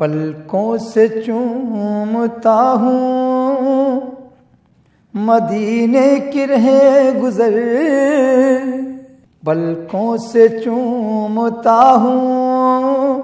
پلکوں سے چومتا ہوں مدینے کی رہ گزر، پلکوں سے چومتا ہوں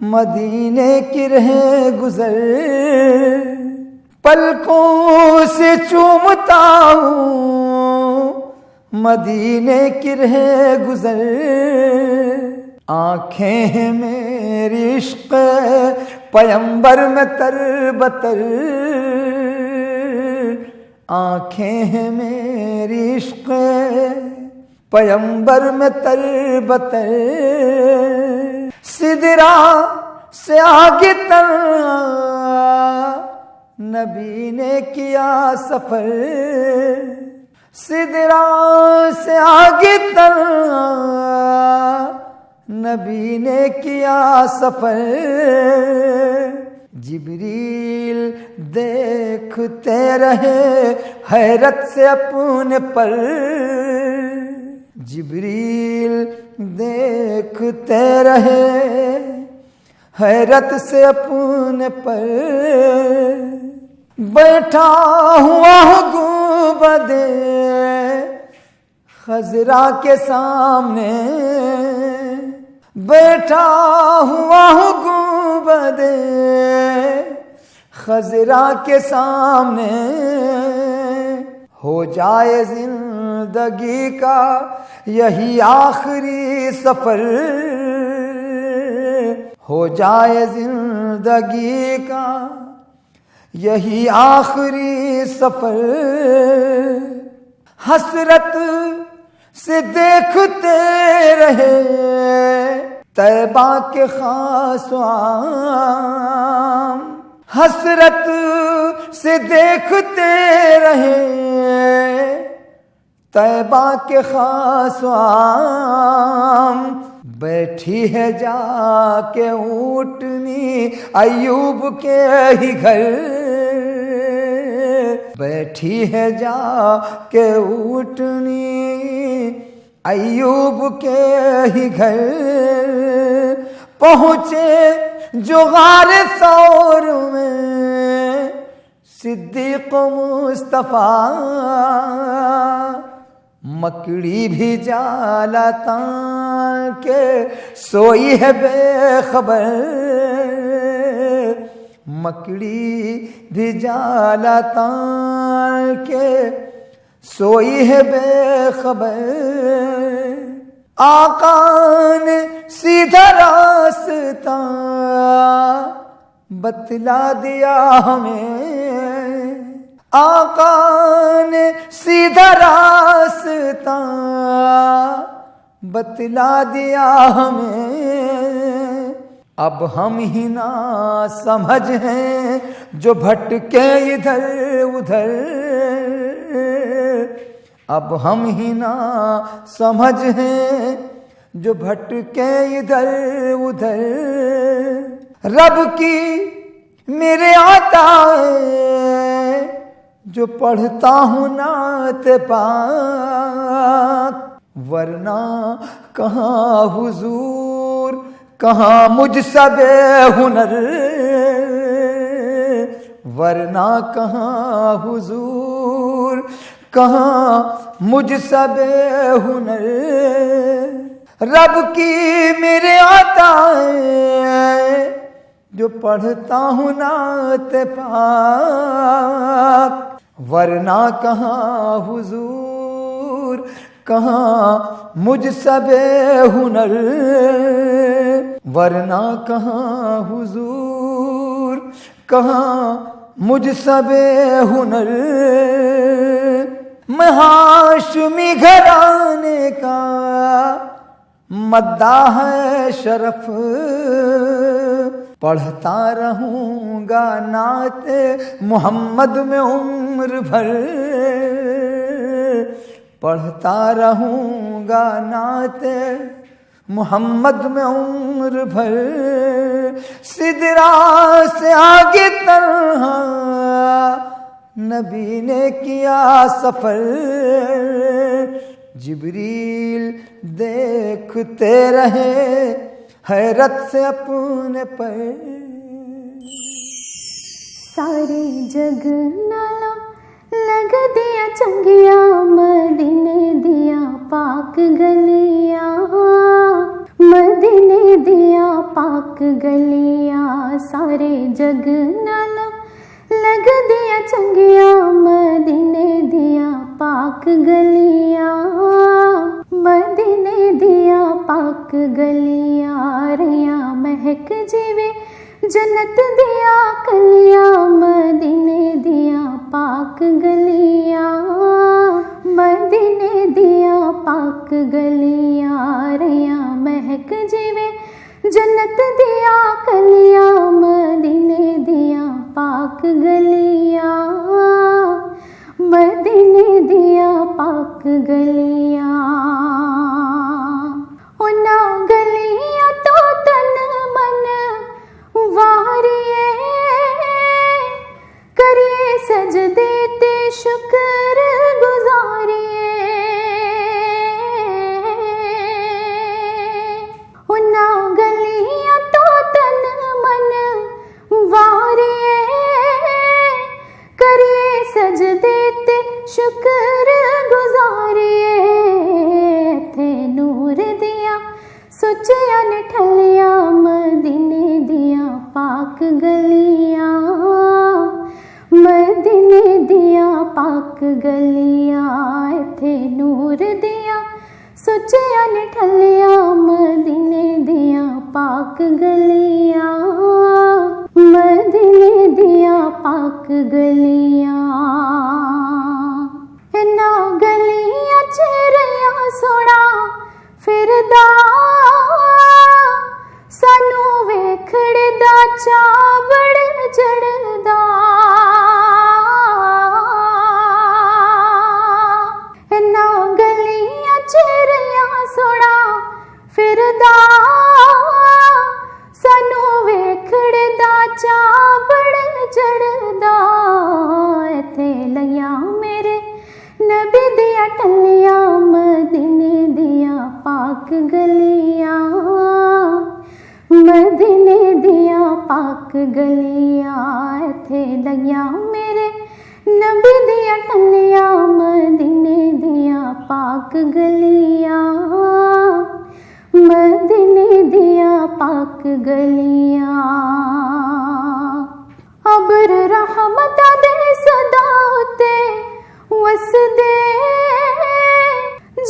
مدینے کی رہ گزر، پلکوں سے چومتا ہوں مدینے کی رہ گزر، آنکھیں ہیں میری عشق پیمبر میں تر بتر، آنکھیں ہیں میری عشق پیمبر میں تر بتر، سدرا سے آگے تر نبی نے کیا سفر، سدرا سے آگے تر نبی نے کیا سفر، جبریل دیکھتے رہے حیرت سے اپنے پر، جبریل دیکھتے رہے حیرت سے اپنے پر، بیٹھا ہوا ہوں گنبد خضرا کے سامنے، بیٹھا ہوا ہوں گنبد خضرا کے سامنے، ہو جائے زندگی کا یہی آخری سفر، ہو جائے زندگی کا یہی آخری سفر، حسرت سے دیکھتے رہے طیبہ کے خاص عام، حسرت سے دیکھتے رہے طیبہ کے خاص عام، بیٹھی ہے جا کے اونٹنی ایوب کے ہی گھر، بیٹھی ہے جا کے اونٹنی ایوب کے ہی گھر، پہنچے جو غار ثور میں صدیق و مصطفیٰ، مکڑی بھی جالا تان کے سوئی ہے بے خبر، مکڑی بھی جالا تان کے سوئی ہے بے خبر، آقا نے سیدھا راستہ بتلا دیا ہمیں، آقا نے سیدھا راستہ بتلا دیا ہمیں، اب ہم ہی نہ سمجھ ہیں جو بھٹکے ادھر ادھر، اب ہم ہی نہ سمجھ ہیں جو بھٹکے ادھر ادھر، رب کی میرے عطا ہے جو پڑھتا ہوں نعت پاک، ورنہ کہاں حضور کہاں مجھ سا بے ہنر، ورنہ کہاں حضور کہاں مجھ سا بے ہنر، رب کی میرے عطا ہے جو پڑھتا ہوں نعت پاک، ورنہ کہاں حضور کہاں مجھ سا بے ہنر، ورنہ کہاں حضور کہاں مجھ سا بے ہنر، میں ہاشمی گھرانے کا مداح ہے شرف، پڑھتا رہوں گا نعت محمد میں عمر بھر، پڑھتا رہوں گا نعت محمد میں عمر بھر، سدرا سے آگے تنہا نبی نے کیا سفر، جبریل دیکھتے رہے حیرت سے اپنے پر، سارے جگ نالوں لگ دیا چنگیا مدینے دیا پاک گلیاں، مدینے دیا پاک گلیاں، سارے جگ نالوں لگ دیا چنگیا مدینے دیا پاک گلیاں، مدینے دیا پاک گلیاں، ریاں مہک جیوے جنت دیا کلیاں، مدینے دیا پاک گلیاں، مدینے دیا پاک گلیاں، ریاں مہک جیوے جنت دیا کلیاں، مدینے دیا پاک گلیاں، مدینے دیا پاک گلیاں، انہاں گلیاں تو تن من واریے کریے سجدے تے شکر گزاریے، انہاں گلیاں تو تن من واریے کریے سجدے تے شکر گزاریے، تھے نور دیا سچیاں نے ٹھلیاں مدینے دیا پاک گلیاں، مدینے دیا پاک گلیاں، تھے نور دیا سچیاں نے ٹھلیاں مدینے دیا پاک گلیاں، مدینے دیا پاک گلیاں، انہاں گلیاں چہریاں سونا پھردا سانو ویکھڑ دا چاوڑ چڑھدا، انہاں گلیاں چہریاں سونا پھردا سانو ویکھڑ دا چاوڑ چڑھدا، ایتھے لیاں میرے نبی دیا ٹلیاں مدینے دیا پاک گلیاں، مدینے دیا پاک گلیاں، تھے لیاں میرے نبی دیا ٹلیاں مدینے دیا پاک گلیاں، مدینے دیا پاک گلیاں، ابر رحمت دے صدا تے وس دے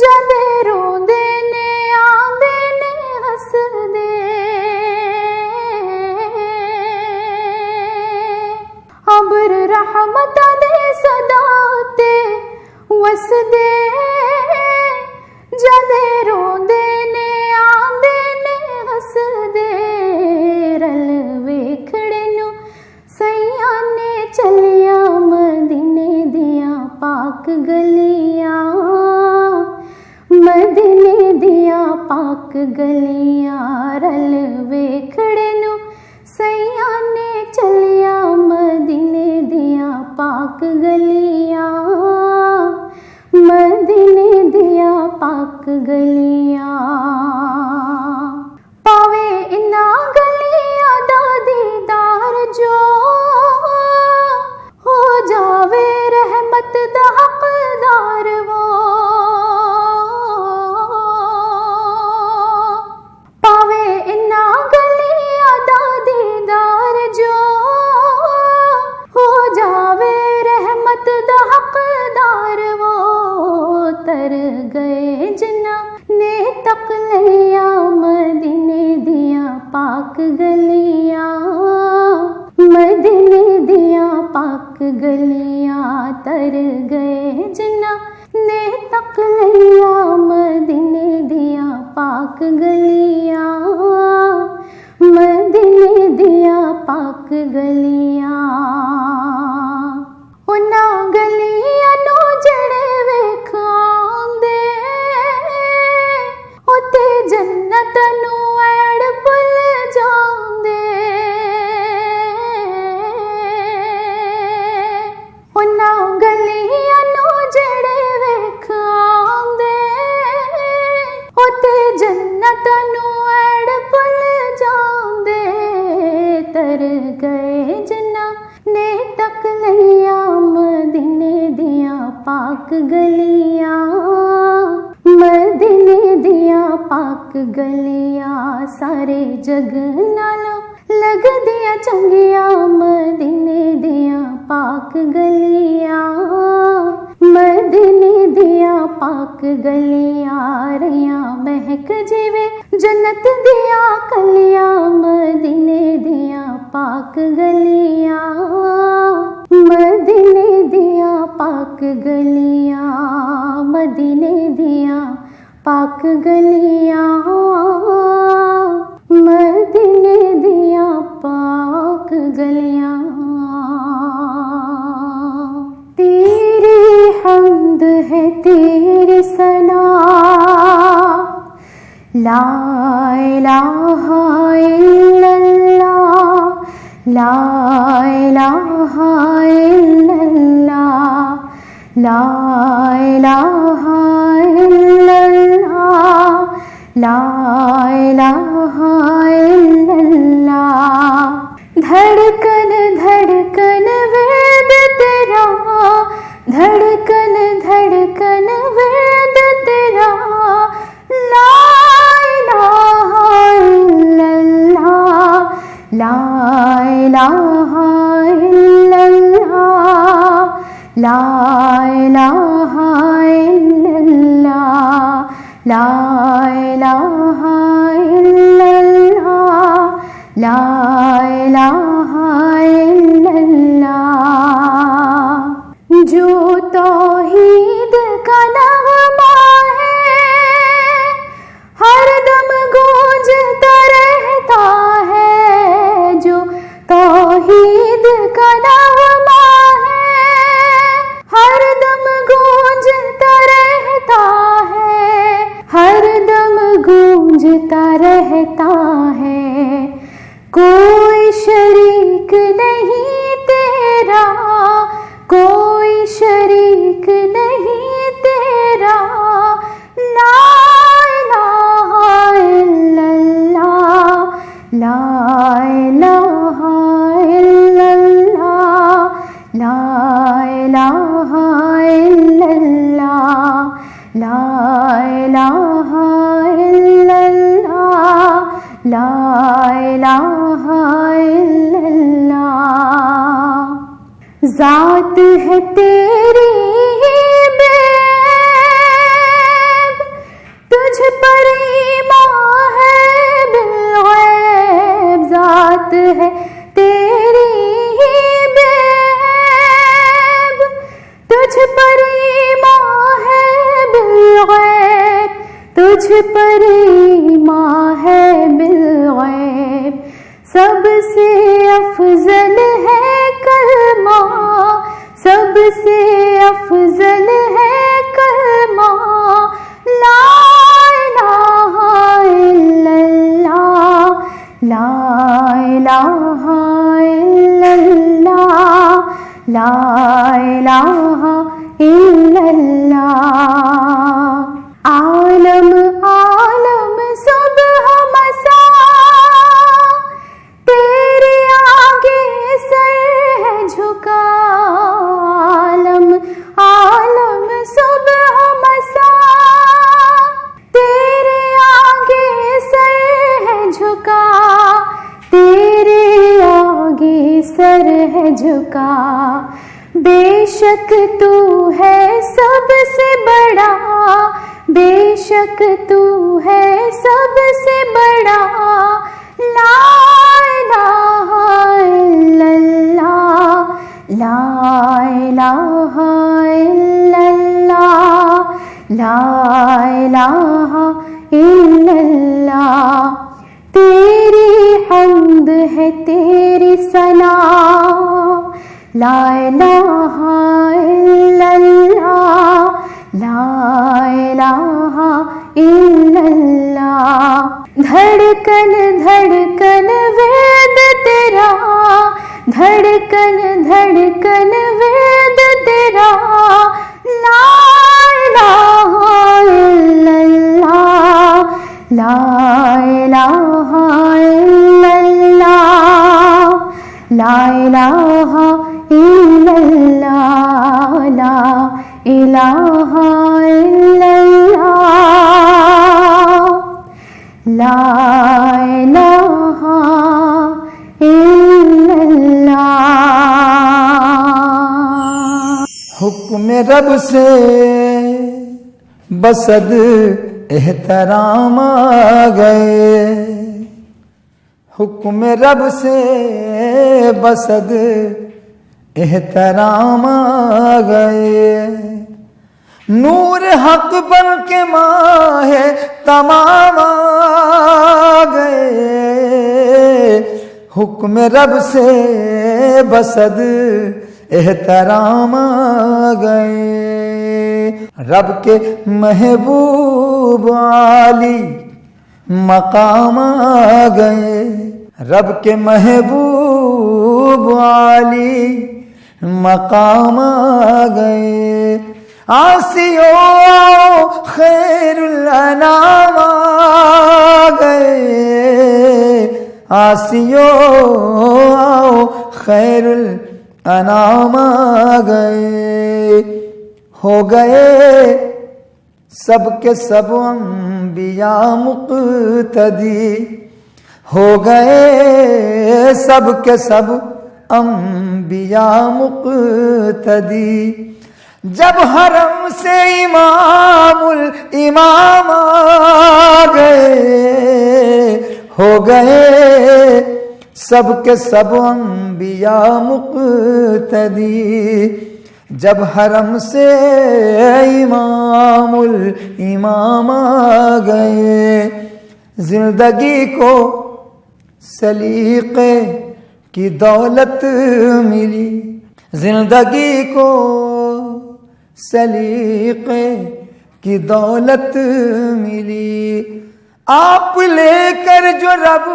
جدے روندے نے آندے نے ہس دے، ابر رحمت دے صدا تے وس دے جدے روندے نے آندے نے ہس دے، رل ویکھڑے نو سیاں نے چلیاں مدینے دیا پاک گلیاں، مدینے دیا پاک گلیاں، رل ویکھڑے نو سیاں نے چلیاں مدینے دیا پاک گلیاں، مدینے دیا پاک گلیاں، پاوے انہاں گلیاں دا دیدار جو ہو جاوے رحمت دا حقدار وہ، پاوے انہاں گلیاں دا دیدار جو ہو جاوے رحمت دا حقدار وہ، تر گئے جنہ نے تک لیا مدینے دیا پاک گلیاں، مدینے دیا پاک گلیاں، تر گئے جنہ نے تک لیا مدینے دیا پاک گلیاں، مدینے دیا پاک گلیاں، انہاں گلیاں نو جڑے ویکھ آندے اوتے جنت نو ایڑ پل جاندے، انہاں گلیاں نو جڑے ویکھ آندے اوتے جنت نو ایڑ پل جاندے، تر گئے پاک گلیاں مدینے دیاں پاک گلیاں سارے جگ نالوں لگ دیا چنگیاں مدینے دیاں پاک گلیاں مدینے دیاں پاک گلیاں ریاں مہک جیوے جنت دیا کلیاں مدینے دیاں پاک گلیاں مدینے دیاں پاک گلیاں مدینے دیاں پاک گلیاں مدینے دیاں پاک گلیاں تیری حمد ہے تیری ثنا لا الہ الا اللہ لا الہ الا اللہ لا الہ الا اللہ لا الہ الا اللہ دھڑکن دھڑکن وید تیرا دھڑکن دھڑکن وید تیرا لا الہ الا اللہ لا الہ الا اللہ لا الہ الا اللہ لا الہ الا اللہ لا الہ الا اللہ جو توحید کا نغمہ ہے ہر دم گونجتا رہتا ہے جو توحید کا نغمہ ہے ہر دم گونجتا رہتا ہے ہر دم گونجتا رہتا ہے کوئی شریک نہیں تیرا کوئی شریک نہیں تیرا لا الہ الا اللہ لا الہ الا اللہ لا الہ الا اللہ لا الہ الا اللہ لا الہ الا اللہ ذات ہے تیری بے عیب تجھ پر ایمان ہے بالغیب ذات ہے تیری بے عیب تجھ پر ایمان ہے بالغیب تجھ پر ایمان ہے بالغیب سب سے افضل ہے کلمہ سب سے افضل ہے کلمہ لا الہ الا اللہ لا الہ الا اللہ لا الہ الا اللہ عالم عالم صبح مساء تیرے آگے سر ہے جھکا عالم عالم صبح مساء تیرے آگے سر ہے جھکا تیرے آگے سر ہے جھکا بے شک تو ہے سب سے بڑا بے شک تو ہے سب سے بڑا لا الہ الا اللہ لا الہ الا اللہ لا الہ الا اللہ تیری حمد ہے تیری ثنا لا الہ الا اللہ لا الہ الا اللہ دھڑکن دھڑکن وید تیرا دھڑکن دھڑکن وید تیرا لا الہ الا اللہ لا الہ الا اللہ لا الہ الا اللہ لا الہ الہ الا اللہ لا الہ الا اللہ۔ حکم رب سے بسد احترام آ گئے، حکم رب سے بسد احترام آ گئے، نور حق بن کے ماہ تمام آ گئے، حکم رب سے بسد احترام آ گئے، رب کے محبوب عالی مقام آ گئے، رب کے محبوب عالی مقام آ گئے، آسیو خیر الانام آ گئے، آسیو خیر الانام آ گئے، ہو گئے سب کے سب انبیاء مقتدی، ہو گئے سب کے سب انبیاء مقتدی، جب حرم سے امام الامام آ گئے، ہو گئے سب کے سب انبیاء مقتدی، جب حرم سے امام الامام آ گئے، زندگی کو سلیقے کی دولت ملی، زندگی کو سلیقے کی دولت ملی، آپ لے کر جو رب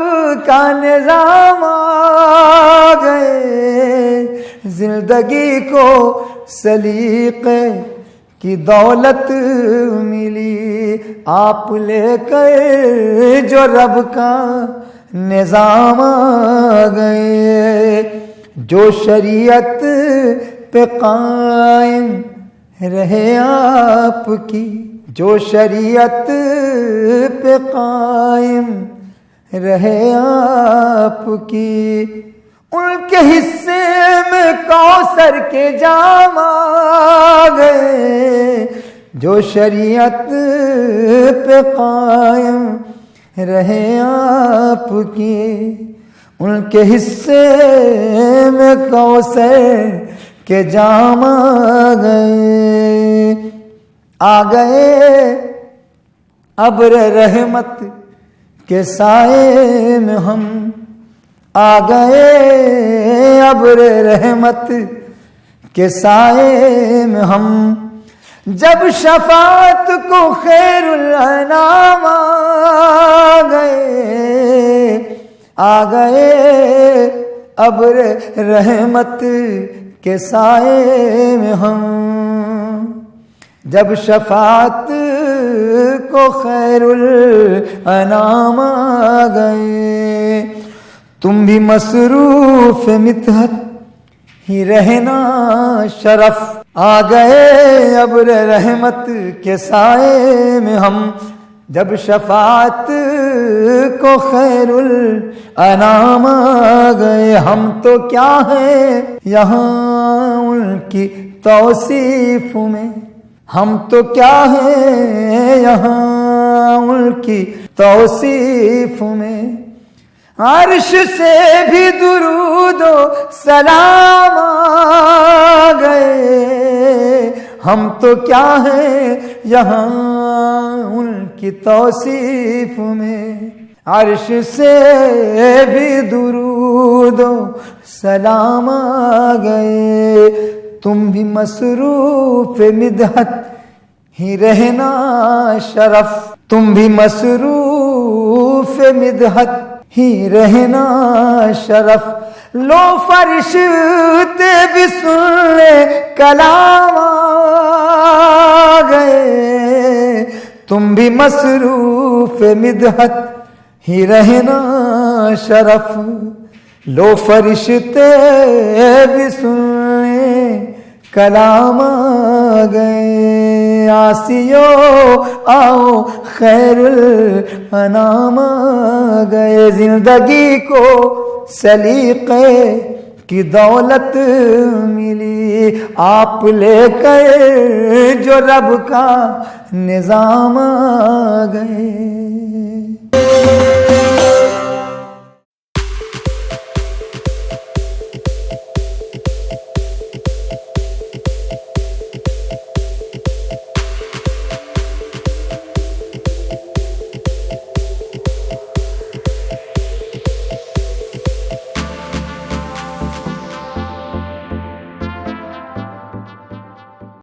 کا نظام آ گئے، زندگی کو سلیقے کی دولت ملی، آپ لے کر جو رب کا نظام آ گئے، جو شریعت پہ قائم رہے آپ کی، جو شریعت پہ قائم رہے آپ کی، ان کے حصے میں کوثر کے جام آ گئے، جو شریعت پہ قائم رہے آپ کی، ان کے حصے میں کوثر کے جام آ گئے، آ گئے ابر رحمت کے سائے میں ہم، آ گئے ابر رحمت کے سائے میں ہم، جب شفاعت کو خیر الانام آ گئے، آ گئے ابر رحمت کے سائے میں ہم، جب شفاعت کو خیر الانام آ گئے، تم بھی مصروف مدحت ہی رہنا شرف، آ گئے ابر رحمت کے سائے میں ہم، جب شفاعت کو خیر الانام آ گئے، ہم تو کیا ہیں یہاں ان کی توصیف میں، ہم تو کیا ہیں یہاں ان کی توصیف میں، عرش سے بھی درود و سلام آ گئے، ہم تو کیا ہیں یہاں ان کی توصیف میں، عرش سے بھی درود و سلام آ گئے، تم بھی مصروف مدحت ہی رہنا شرف، تم بھی مصروف مدحت ہی رہنا شرف، لو فرشتے بھی سن لے کلام آ گئے، تم بھی مصروف مدحت ہی رہنا شرف، لو فرشتے بھی سن لے کلام آ گئے، آسیو آؤ خیر الانام گئے، زندگی کو سلیقے کی دولت ملی، آپ لے کر جو رب کا نظام